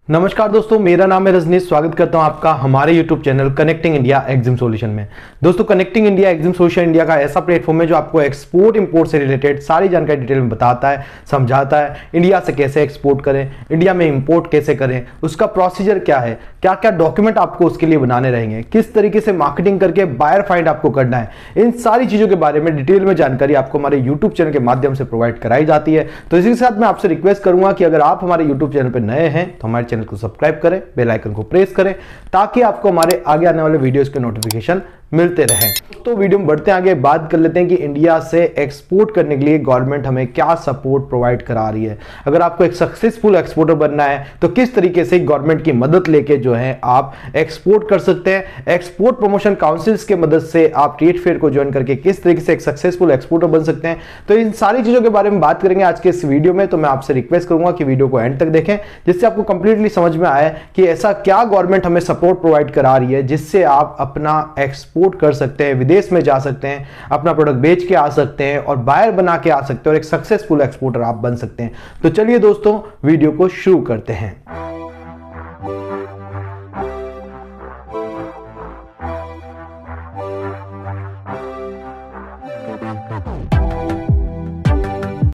नमस्कार दोस्तों, मेरा नाम है रजनीश। स्वागत करता हूं आपका हमारे YouTube channel connecting India exam solution में। दोस्तों, connecting India exam solution India का ऐसा प्लेटफॉर्म है जो आपको एक्सपोर्ट इंपोर्ट से रिलेटेड सारी जानकारी डिटेल में बताता है, समझाता है। इंडिया से कैसे एक्सपोर्ट करें, इंडिया में इंपोर्ट कैसे करें, उसका प्रोसीजर क्या है, क्या क्या डॉक्यूमेंट आपको उसके लिए बनाने रहेंगे, किस तरीके से मार्केटिंग करके बायर फाइंड आपको करना है, इन सारी चीजों के बारे में डिटेल में जानकारी आपको हमारे यूट्यूब चैनल के माध्यम से प्रोवाइड कराई जाती है। तो इसी के साथ मैं आपसे रिक्वेस्ट करूंगा कि अगर आप हमारे यूट्यूब चैनल पर नए हैं तो हमारे चैनल को सब्सक्राइब करें, बेल आइकन को प्रेस करें ताकि आपको हमारे आगे आने वाले वीडियोस के नोटिफिकेशन मिलते रहें। तो वीडियो में बढ़ते हैं आगे, बात कर लेते हैं कि इंडिया से एक्सपोर्ट करने के लिए गवर्नमेंट हमें क्या सपोर्ट प्रोवाइड करा रही है। अगर आपको एक सक्सेसफुल एक्सपोर्टर बनना है तो किस तरीके से गवर्नमेंट की मदद लेके जो है आप एक्सपोर्ट कर सकते हैं। एक्सपोर्ट प्रमोशन काउंसिल्स के मदद से आप ट्रेड फेयर को ज्वाइन करके किस तरीके से एक सक्सेसफुल एक्सपोर्टर बन सकते हैं। तो इन सारी चीजों के बारे में बात करेंगे आज के इस वीडियो में। तो मैं आपसे रिक्वेस्ट करूंगा कि वीडियो को एंड तक देखें, जिससे आपको कंप्लीटली समझ में आए कि ऐसा क्या गवर्नमेंट हमें सपोर्ट प्रोवाइड करा रही है जिससे आप अपना एक्सपोर्ट कर सकते हैं, विदेश में जा सकते हैं, अपना प्रोडक्ट बेच के आ सकते हैं और बायर बना के आ सकते हैं और एक सक्सेसफुल एक्सपोर्टर आप बन सकते हैं। तो चलिए दोस्तों, वीडियो को शुरू करते हैं।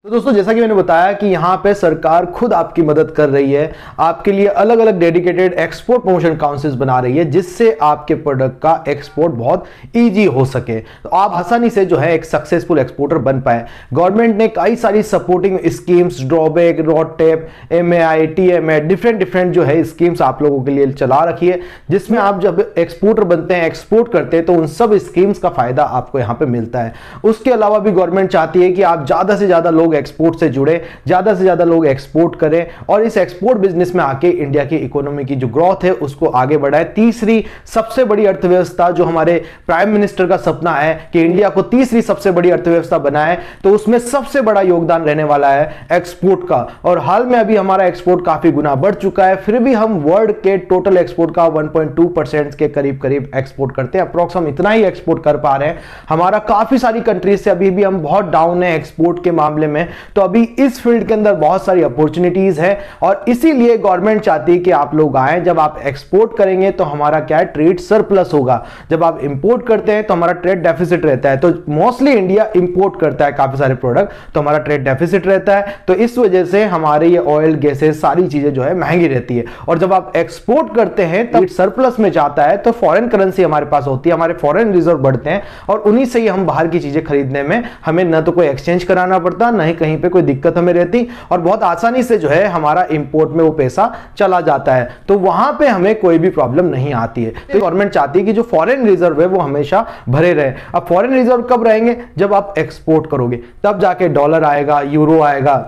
तो दोस्तों, जैसा कि मैंने बताया कि यहां पे सरकार खुद आपकी मदद कर रही है, आपके लिए अलग अलग डेडिकेटेड एक्सपोर्ट प्रमोशन काउंसिल्स बना रही है जिससे आपके प्रोडक्ट का एक्सपोर्ट बहुत इजी हो सके, तो आप आसानी से जो है एक सक्सेसफुल एक्सपोर्टर बन पाए। गवर्नमेंट ने कई सारी supporting schemes, drawback, RoDTEP, MAI, TMA, different जो है स्कीम्स आप लोगों के लिए चला रखी है, जिसमें आप जब एक्सपोर्टर बनते हैं, एक्सपोर्ट करते हैं, तो उन सब स्कीम्स का फायदा आपको यहां पर मिलता है। उसके अलावा भी गवर्नमेंट चाहती है कि आप ज्यादा से ज्यादा लोग एक्सपोर्ट से जुड़े, ज्यादा से ज्यादा लोग एक्सपोर्ट करें और इस एक्सपोर्ट बिजनेस में आके इंडिया की इकोनॉमी की जो ग्रोथ है उसको आगे बढ़ाए। तीसरी सबसे बड़ी अर्थव्यवस्था जो हमारे प्राइम मिनिस्टर का सपना है कि इंडिया को तीसरी सबसे बड़ी अर्थव्यवस्था बनाए, तो उसमें सबसे बड़ा योगदान रहने वाला है एक्सपोर्ट का। और हाल में अभी हमारा एक्सपोर्ट काफी गुना बढ़ चुका है, फिर भी हम वर्ल्ड के टोटल एक्सपोर्ट का 1.2% के करीब एक्सपोर्ट करते हैं। अप्रोक्स हम इतना ही एक्सपोर्ट कर पा रहे हैं। हमारा काफी सारी कंट्रीज से अभी भी हम बहुत डाउन है एक्सपोर्ट के मामले में। तो अभी इस फील्ड के अंदर बहुत सारी अपॉर्चुनिटीज है और इसीलिए गवर्नमेंट चाहती है कि आप लोग आए। जब आप एक्सपोर्ट करेंगे तो हमारा क्या है, ट्रेड सरप्लस होगा। जब आप इंपोर्ट करते हैं तो हमारा ट्रेड डेफिसिट रहता है। तो मोस्टली इंडिया इंपोर्ट करता है काफी सारे प्रोडक्ट, तो हमारा ट्रेड डेफिसिट रहता है। तो इस वजह से हमारे ये ऑयल, गैसेस, सारी चीजें जो है महंगी रहती है। और जब आप एक्सपोर्ट करते हैं तो सरप्लस में जाता है तो फॉरेन करेंसी हमारे पास होती है, हमारे फॉरेन रिजर्व बढ़ते हैं और उन्हीं से ही हम बाहर की चीजें खरीदने में हमें न तो कोई एक्सचेंज कराना पड़ता, न ही कहीं पे कोई दिक्कत हमें रहती और बहुत आसानी से जो है हमारा इंपोर्ट में वो पैसा चला जाता है। तो वहां पे हमें कोई भी प्रॉब्लम नहीं आती है। तो गवर्नमेंट चाहती है कि जो फॉरेन रिजर्व है वो हमेशा भरे रहे। अब फॉरेन रिजर्व कब रहेंगे, जब आप एक्सपोर्ट करोगे, तब जाके डॉलर आएगा, यूरो आएगा,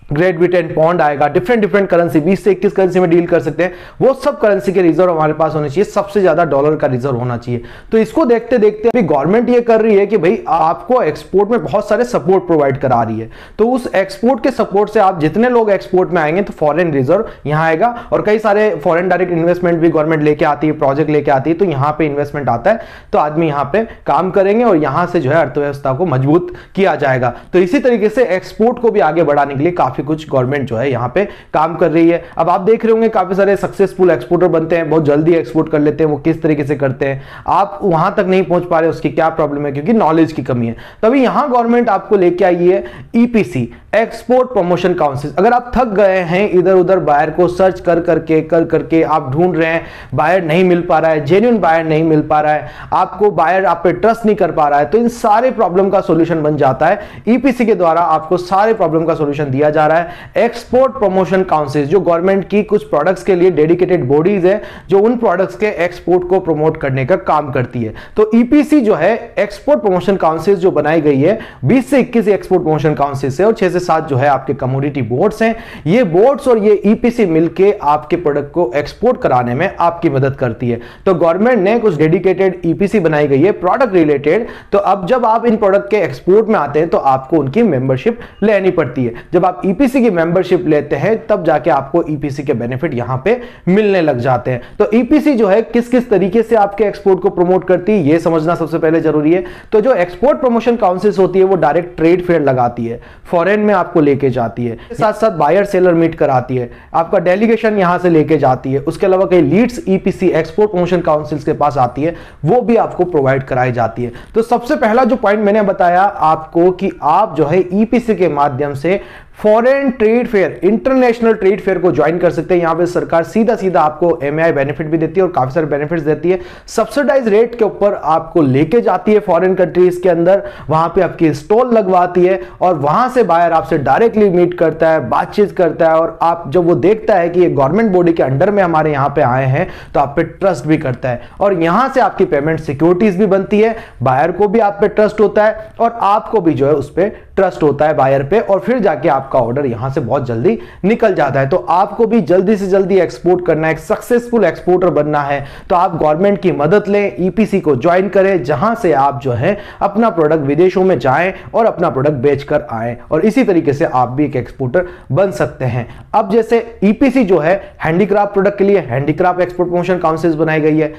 ग्रेट ब्रिटेन पाउंड आएगा, डिफरेंट करेंसी, 20 से 21 करेंसी में डील कर सकते हैं। वो सब करेंसी के रिजर्व हमारे पास होने चाहिए, सबसे ज्यादा डॉलर का रिजर्व होना चाहिए। तो इसको देखते देखते अभी गवर्नमेंट ये कर रही है कि भाई आपको एक्सपोर्ट में बहुत सारे सपोर्ट प्रोवाइड करा रही है। तो उस एक्सपोर्ट के सपोर्ट से आप जितने लोग एक्सपोर्ट में आएंगे तो फॉरेन रिजर्व यहां आएगा और कई सारे फॉरेन डायरेक्ट इन्वेस्टमेंट भी गवर्नमेंट लेके आती है, प्रोजेक्ट लेके आती है। तो यहां पे इन्वेस्टमेंट आता है तो आदमी यहां पे काम करेंगे और यहां से जो है अर्थव्यवस्था को मजबूत किया जाएगा। तो इसी तरीके से एक्सपोर्ट को भी आगे बढ़ाने के लिए काफी कुछ गवर्नमेंट जो है यहां पे काम कर रही है। अब आप देख रहे होंगे काफी सारे सक्सेसफुल एक्सपोर्टर बनते हैं, बहुत जल्दी एक्सपोर्ट कर लेते हैं। वो किस तरीके से करते हैं, आप वहां तक नहीं पहुंच पा रहे, उसकी क्या प्रॉब्लम है, क्योंकि नॉलेज की कमी है। तभी यहां गवर्नमेंट आपको लेके आई है ईपीसी, एक्सपोर्ट प्रमोशन काउंसिल। अगर आप थक गए हैं इधर उधर बायर को सर्च कर करके आप ढूंढ रहे हैं, बायर नहीं मिल पा रहा है, जेन्युइन बायर नहीं मिल पा रहा है, आपको बायर आप पे ट्रस्ट नहीं कर पा रहा है, तो इन सारे प्रॉब्लम का सॉल्यूशन बन जाता है ईपीसी के द्वारा। आपको सारे प्रॉब्लम का सॉल्यूशन दिया जा रहा है। एक्सपोर्ट प्रमोशन काउंसिल जो गवर्नमेंट की कुछ प्रोडक्ट्स के लिए डेडिकेटेड बॉडीज है जो उन प्रोडक्ट्स के एक्सपोर्ट को प्रमोट करने का काम करती है। तो ईपीसी जो है एक्सपोर्ट प्रमोशन काउंसिल जो बनाई गई है, 20 से 21 एक्सपोर्ट प्रमोशन काउंसिल से और 6 से 7 जो है आपके कम्युनिटी बोर्ड्स हैं। ये बोर्ड्स और ये ईपीसी मिलके आपके प्रोडक्ट को एक्सपोर्ट कराने में आपकी मदद करती है। तो गवर्नमेंट ने कुछ डेडिकेटेड ईपीसी बनाई गई है प्रोडक्ट रिलेटेड। तो अब जब आप इन प्रोडक्ट के एक्सपोर्ट में आते हैं तो आपको उनकी मेंबरशिप लेनी पड़ती है। जब आप ईपीसी की मेंबरशिप लेते हैं तब जाके आपको ईपीसी के बेनिफिट यहां पे मिलने लग जाते हैं। तो ईपीसी जो है किस किस तरीके से आपके एक्सपोर्ट को प्रमोट करती है ये समझना सबसे पहले जरूरी है। तो जो एक्सपोर्ट प्रमोशन काउंसिल्स होती है वो डायरेक्ट ट्रेड फेयर लगाती है, फॉरेन में आपको लेके जाती है, साथ साथ बायर सेलर मीट कराती है, आपका डेलीगेशन यहां से लेके जाती है। उसके अलावा कई leads EPC export promotion councils के पास आती है, वो भी आपको प्रोवाइड कराई जाती है। तो सबसे पहला जो पॉइंट मैंने बताया आपको कि आप जो है ईपीसी के माध्यम से foreign trade fair, international trade fair को ज्वाइन कर सकते हैं। यहां पे सरकार सीधा सीधा आपको एमएआई बेनिफिट भी देती है और काफी सारे बेनिफिट्स देती है। सब्सिडाइज रेट के ऊपर आपको लेके जाती है फॉरेन कंट्रीज के अंदर, वहां पे आपकी स्टॉल लगवाती है और वहां से बायर आपसे डायरेक्टली मीट करता है, बातचीत करता है और आप जब वो देखता है कि ये गवर्नमेंट बॉडी के अंडर में हमारे यहां पे आए हैं तो आप पे ट्रस्ट भी करता है और यहां से आपकी पेमेंट सिक्योरिटीज भी बनती है। बायर को भी आप पे ट्रस्ट होता है और आपको भी जो है उस पर ट्रस्ट होता है बायर पे, और फिर जाके आपका ऑर्डर यहां से बहुत जल्दी निकल जाता है। तो आपको भी जल्दी से जल्दी एक्सपोर्ट करना है, एक सक्सेसफुल एक्सपोर्टर बनना है तो आप गवर्नमेंट की मदद लें, ईपीसी को ज्वाइन करें जहां से आप जो है अपना प्रोडक्ट विदेशों में जाएं और अपना प्रोडक्ट बेचकर आएं और इसी तरीके से आप भी एक एक्सपोर्टर बन सकते हैं। अब जैसे ईपीसी जो है हैंडीक्राफ्ट प्रोडक्ट के लिए हैंडीक्राफ्ट एक्सपोर्ट प्रमोशन काउंसिल्स बनाई गई है,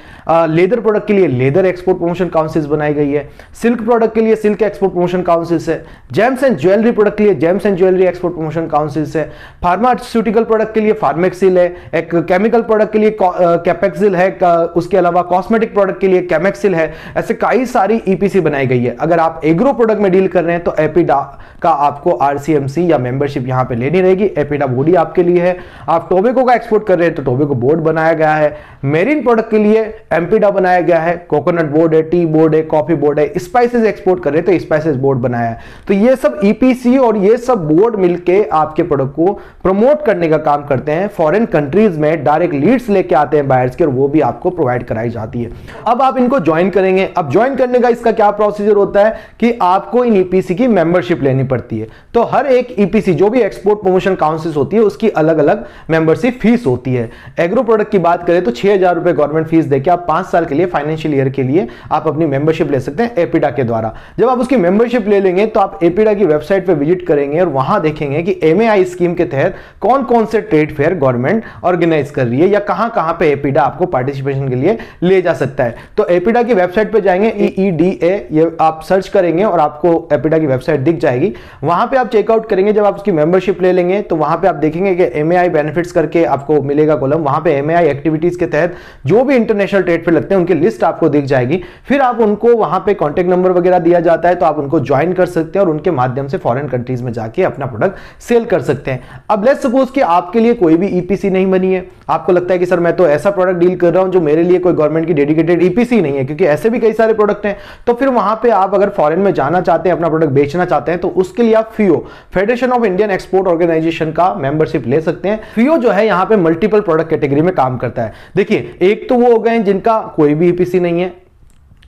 लेदर प्रोडक्ट के लिए लेदर एक्सपोर्ट प्रमोशन काउंसिल्स बनाई गई है, सिल्क प्रोडक्ट के लिए सिल्क एक्सपोर्ट प्रमोशन काउंसिल्स है, जेम्स एंड ज्वेलरी प्रोडक्ट के लिए James and jewellery export promotion councils है, फार्मास्यूटिकल प्रोडक्ट के लिए फार्मेक्सिल है, एक केमिकल प्रोडक्ट के लिए कैपेक्सिल है, उसके अलावा कॉस्मेटिक प्रोडक्ट के लिए कैमेक्सिल है। ऐसे कई सारी ईपीसी बनाई गई है। अगर आप एग्रो प्रोडक्ट में डील कर रहे हैं तो एपीडा का आपको आरसीएमसी या मेंबरशिप यहां पे लेनी रहेगी, एपीडा बॉडी आपके लिए है। आप टोबैको का एक्सपोर्ट कर रहे हैं तो टोबैको बोर्ड बनाया गया है, मेरीन प्रोडक्ट के लिए एमपीडा बनाया गया है, कोकोनट बोर्ड है, टी बोर्ड है, कॉफी बोर्ड है, स्पाइसेस एक्सपोर्ट कर रहे हैं तो स्पाइसेस बोर्ड बनाया है। तो ये सब ईपीसी और ये सब बोर्ड मिलके आपके प्रोडक्ट को प्रमोट करने का काम करते हैं। फॉरेन कंट्रीज में डायरेक्ट लीड्स लेके आते हैं बायर्स के और वो भी आपको प्रोवाइड कराई जाती है। अब आप इनको ज्वाइन करेंगे। अब ज्वाइन करने का इसका क्या प्रोसीजर होता है कि आपको इन ईपीसी की मेंबरशिप लेनी पड़ती है। तो हर एक ईपीसी जो भी एक्सपोर्ट प्रमोशन काउंसिल होती है उसकी अलग अलग मेंबरशिप फीस होती है। एग्रो प्रोडक्ट की बात करें तो 6,000 रुपए गवर्नमेंट फीस देकर आप 5 साल के लिए फाइनेंशियल ईयर के लिए आप अपनी मेंबरशिप ले सकते हैं एपीडा के द्वारा। जब आप उसकी मेंबरशिप ले लेंगे तो आप एपीडा की वेबसाइट पर विजिट करेंगे और वहां देखेंगे कि एमएआई स्कीम के तहत कौन कौन से ट्रेड फेयर गवर्नमेंट ऑर्गेनाइज कर रही है या कहां कहां पे एपीडा आपको पार्टिसिपेशन के लिए ले जा सकता है। तो एपीडा की वेबसाइट पे जाएंगे, EEDA ये आप सर्च करेंगे और आपको एपीडा की वेबसाइट दिख जाएगी। वहां पे आप चेकआउट करेंगे। जब आप उसकी मेंबरशिप ले लेंगे तो वहां पे आप देखेंगे कि एमएआई बेनिफिट्स करके आपको मिलेगा कॉलम। वहां पे एमएआई एक्टिविटीज के तहत जो भी इंटरनेशनल ट्रेड फेयर लगते हैं उनकी लिस्ट आपको दिख जाएगी। फिर आप उनको वहां पे कॉन्टेक्ट नंबर वगैरह दिया जाता है तो आप उनको ज्वाइन कर सकते हैं और उनके माध्यम से फॉरेन कंट्रीज में जाके अपना प्रोडक्ट सेल कर सकते हैं। अब लेट्स सपोज कि आपके लिए कोई भी ईपीसी नहीं बनी है, आपको लगता है कि सर मैं तो ऐसा प्रोडक्ट डील कर रहा हूं जो मेरे लिए कोई गवर्नमेंट की डेडिकेटेड ईपीसी नहीं है, क्योंकि ऐसे भी कई सारे प्रोडक्ट हैं। तो फिर वहां पे आप अगर फॉरेन में जाना चाहते हैं, अपना प्रोडक्ट बेचना चाहते हैं तो उसके लिए आप FIO, federation of Indian export organisation का मेंबरशिप ले सकते हैं। FIO जो है यहां पे मल्टीपल प्रोडक्ट कैटेगरी में काम करता है। देखिए, एक तो वो हो गए जिनका कोई भी ईपीसी नहीं है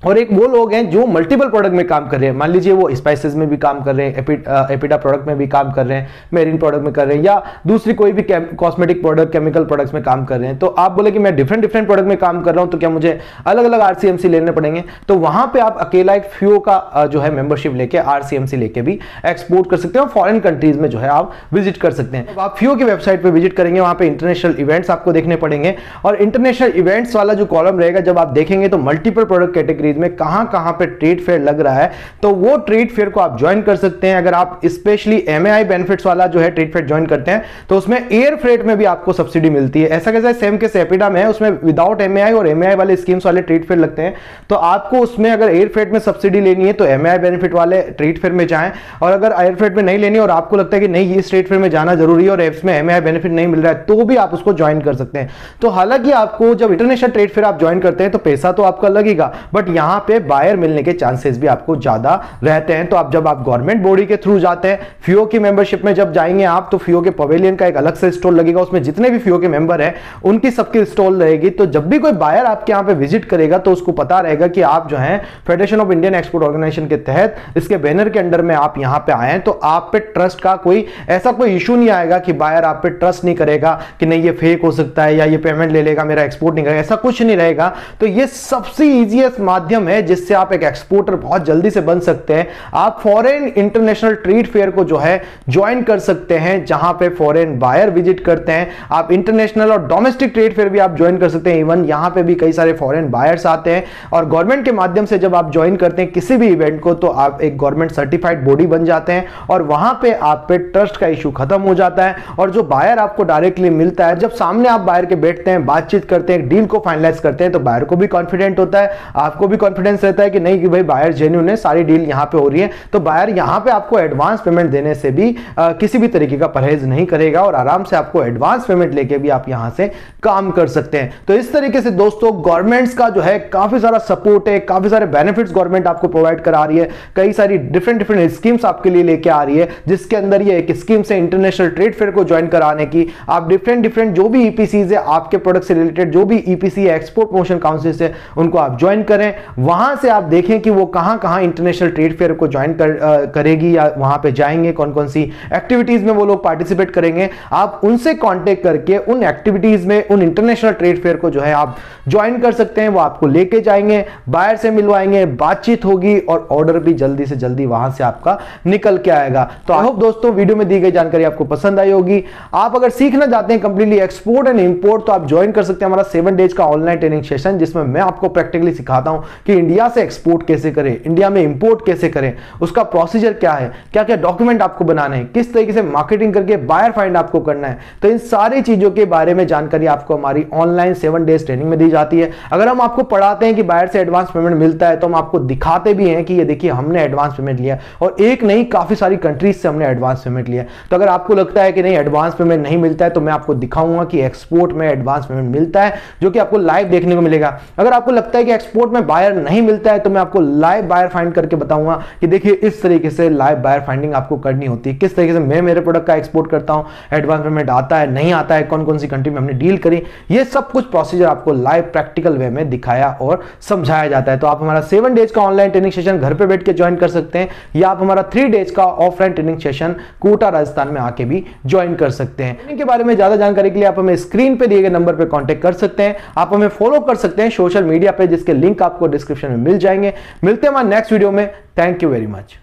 और एक वो लोग हैं जो मल्टीपल प्रोडक्ट में काम कर रहे हैं। मान लीजिए वो स्पाइसेस में भी काम कर रहे हैं, एपीडा प्रोडक्ट में भी काम कर रहे हैं, मेरीन प्रोडक्ट में कर रहे हैं या दूसरी कोई भी कॉस्मेटिक प्रोडक्ट, केमिकल प्रोडक्ट्स में काम कर रहे हैं। तो आप बोले कि मैं डिफरेंट प्रोडक्ट में काम कर रहा हूं तो क्या मुझे अलग अलग आरसीएमसी लेने पड़ेंगे? तो वहां पे आप अकेला एक FIO का जो है मेंबरशिप लेके आरसीएमसी लेके भी एक्सपोर्ट कर सकते हैं और फॉरेन कंट्रीज में जो है आप विजिट कर सकते हैं। आप FIO की वेबसाइट पर विजिट करेंगे, वहां पे इंटरनेशनल इवेंट्स आपको देखने पड़ेंगे और इंटरनेशनल इवेंट्स वाला जो कॉलम रहेगा, जब आप देखेंगे तो मल्टीपल प्रोडक्ट कैटेगरीज में कहां पे ट्रेड फेयर लग रहा है तो वो ट्रेड फेयर को आप ज्वाइन कर सकते हैं। अगर आप स्पेशली एमएआई बेनिफिट्स वाला जो है ट्रेड फेयर ज्वाइन करते हैं तो उसमें एयर फ्रेट में भी आपको सब्सिडी मिलती है। ऐसा कैसा सेम के एपीडा में है, उसमें विदाउट एमएआई और एमएआई वाले स्कीम्स वाले ट्रेड फेयर लगते हैं। तो आपको उसमें अगर एयर फ्रेट में सब्सिडी लेनी है तो एमएआई बेनिफिट वाले ट्रेड फेयर में जाएं, और अगर एयर फ्रेट में नहीं लेनी और आपको लगता है कि नहीं इस ट्रेड फेयर में जाना जरूरी है और इसमें एमएआई बेनिफिट नहीं मिल रहा है तो भी आप उसको ज्वाइन कर सकते हैं। तो हालांकि आपको जब इंटरनेशनल ट्रेड फेयर आप ज्वाइन करते हैं तो पैसा तो आपका लगेगा, बट यहां पे बायर मिलने के चांसेस भी आपको ज्यादा रहते हैं। तो आप जब आप गवर्नमेंट बॉडी के थ्रू जाते हैं, FIO की मेंबरशिप में जब जाएंगे आप तो FIO के पवेलियन का एक अलग से स्टॉल लगेगा, उसमें जितने भी FIO के मेंबर हैं उनकी सबकी स्टॉल रहेगी। तो जब भी कोई बायर आपके यहां पे विजिट करेगा तो उसको पता रहेगा कि आप जो है federation of Indian export organisation के तहत इसके बैनर के अंडर में आप यहां पे आए हैं। तो आप पे ट्रस्ट का कोई ऐसा कोई इशू नहीं आएगा कि बायर आप पे ट्रस्ट नहीं करेगा कि नहीं ये फेक हो सकता है या ये पेमेंट ले लेगा, मेरा एक्सपोर्ट नहीं करेगा, ऐसा कुछ नहीं रहेगा। तो ये सबसे ईजीएस्ट माध्यम माध्यम है जिससे आप एक एक्सपोर्टर बहुत जल्दी से बन सकते हैं। आप फॉरेन इंटरनेशनल ट्रेड फेयर को जो है ज्वाइन कर सकते हैं, जहां पे फॉरेन बायर विजिट करते हैं। आप इंटरनेशनल और डोमेस्टिक ट्रेड फेयर भी आप ज्वाइन कर सकते हैं। इवन यहां पे भी कई सारे फॉरेन बायर्स आते हैं और गवर्नमेंट के माध्यम से जब आप ज्वाइन करते हैं किसी भी इवेंट को, तो आप एक गवर्नमेंट सर्टिफाइड बॉडी बन जाते हैं और वहां पे आप पे ट्रस्ट का इशू खत्म हो जाता है। और जो बायर आपको डायरेक्टली मिलता है, जब सामने आप बायर के बैठते हैं, बातचीत करते हैं, डील को फाइनलाइज करते हैं, तो बायर को भी कॉन्फिडेंट होता है, आपको भी कॉन्फिडेंस रहता है कि नहीं कि भाई बायर जेन्युइन है, सारी डील यहां पे हो रही है। तो बायर यहां पे आपको एडवांस पेमेंट देने से भी किसी भी तरीके का परहेज नहीं करेगा और आराम से आपको एडवांस पेमेंट लेके भी आप यहां से काम कर सकते हैं। तो इस तरीके से दोस्तों गवर्नमेंट्स का जो है काफी सारा सपोर्ट है, काफी सारे बेनिफिट्स गवर्नमेंट आपको प्रोवाइड करा रही है, कई सारी डिफरेंट स्कीम्स आपके लिए लेके आ रही है, जिसके अंदर ये एक स्कीम से इंटरनेशनल ट्रेड फेयर को ज्वाइन कराने की। आप डिफरेंट जो भी ईपीसीज है आपके प्रोडक्ट से रिलेटेड, जो भी ईपीसी है, एक्सपोर्ट प्रमोशन काउंसिल है, उनको आप ज्वाइन करें। वहां से आप देखें कि वो कहां इंटरनेशनल ट्रेड फेयर को ज्वाइन करेगी या वहां पे जाएंगे, कौन कौन सी एक्टिविटीज में वो लोग पार्टिसिपेट करेंगे। आप उनसे कांटेक्ट करके उन एक्टिविटीज में, उन इंटरनेशनल ट्रेड फेयर को जो है आप ज्वाइन कर सकते हैं। वो आपको लेके जाएंगे, बायर से मिलवाएंगे, बातचीत होगी और ऑर्डर भी जल्दी से जल्दी वहां से आपका निकल के आएगा। तो आई होप दोस्तों वीडियो में दी गई जानकारी आपको पसंद आई होगी। आप अगर सीखना चाहते हैं कंप्लीटली एक्सपोर्ट एंड इंपोर्ट, तो आप ज्वाइन कर सकते हैं हमारा 7 डेज का ऑनलाइन ट्रेनिंग सेशन, जिसमें मैं आपको प्रैक्टिकली सिखाता हूं कि इंडिया से एक्सपोर्ट कैसे करें, इंडिया में इंपोर्ट कैसे करें, उसका प्रोसीजर क्या है, क्या क्या डॉक्यूमेंट आपको बनाने हैं, किस तरीके से मार्केटिंग करके बायर फाइंड आपको करना है। तो इन सारी चीजों के बारे में जानकारी आपको हमारी ऑनलाइन 7 डेज ट्रेनिंग में दी जाती है। अगर हम आपको पढ़ाते हैं कि बायर से एडवांस पेमेंट मिलता है, तो हम आपको दिखाते भी हैं कि ये देखिए हमने एडवांस पेमेंट लिया, और एक नहीं काफी सारी कंट्रीज से हमने एडवांस पेमेंट लिया। तो अगर आपको लगता है कि नहीं एडवांस पेमेंट नहीं मिलता है, तो मैं आपको दिखाऊंगा कि एक्सपोर्ट में एडवांस पेमेंट मिलता है, जो कि आपको लाइव देखने को मिलेगा। अगर आपको लगता है कि एक्सपोर्ट में बायर नहीं मिलता है, तो मैं आपको लाइव बायर फाइंड करके बताऊंगा कि देखिए इस तरीके से लाइव बायर फाइंडिंग आपको करनी होती है, किस तरीके से मैं मेरे प्रोडक्ट का एक्सपोर्ट करता हूं, एडवांस पेमेंट आता है नहीं आता है, कौन कौन सी कंट्री में हमने डील करी, ये सब कुछ प्रोसीजर आपको लाइव प्रैक्टिकल वे में दिखाया और समझाया जाता है। तो आप हमारा 7 डेज का ऑनलाइन ट्रेनिंग सेशन घर पे बैठ के ज्वाइन कर सकते हैं, या आप हमारा 3 डेज का offline training session Kota Rajasthan में आके भी ज्वाइन कर सकते हैं। ट्रेनिंग के बारे में ज्यादा जानकारी के लिए आप हमें स्क्रीन पे दिए गए नंबर पे कांटेक्ट कर सकते हैं। आप हमें फॉलो कर सकते हैं सोशल मीडिया पे, जिसके लिंक आपको डिस्क्रिप्शन में मिल जाएंगे। मिलते हैं हमारे नेक्स्ट वीडियो में। Thank you very much.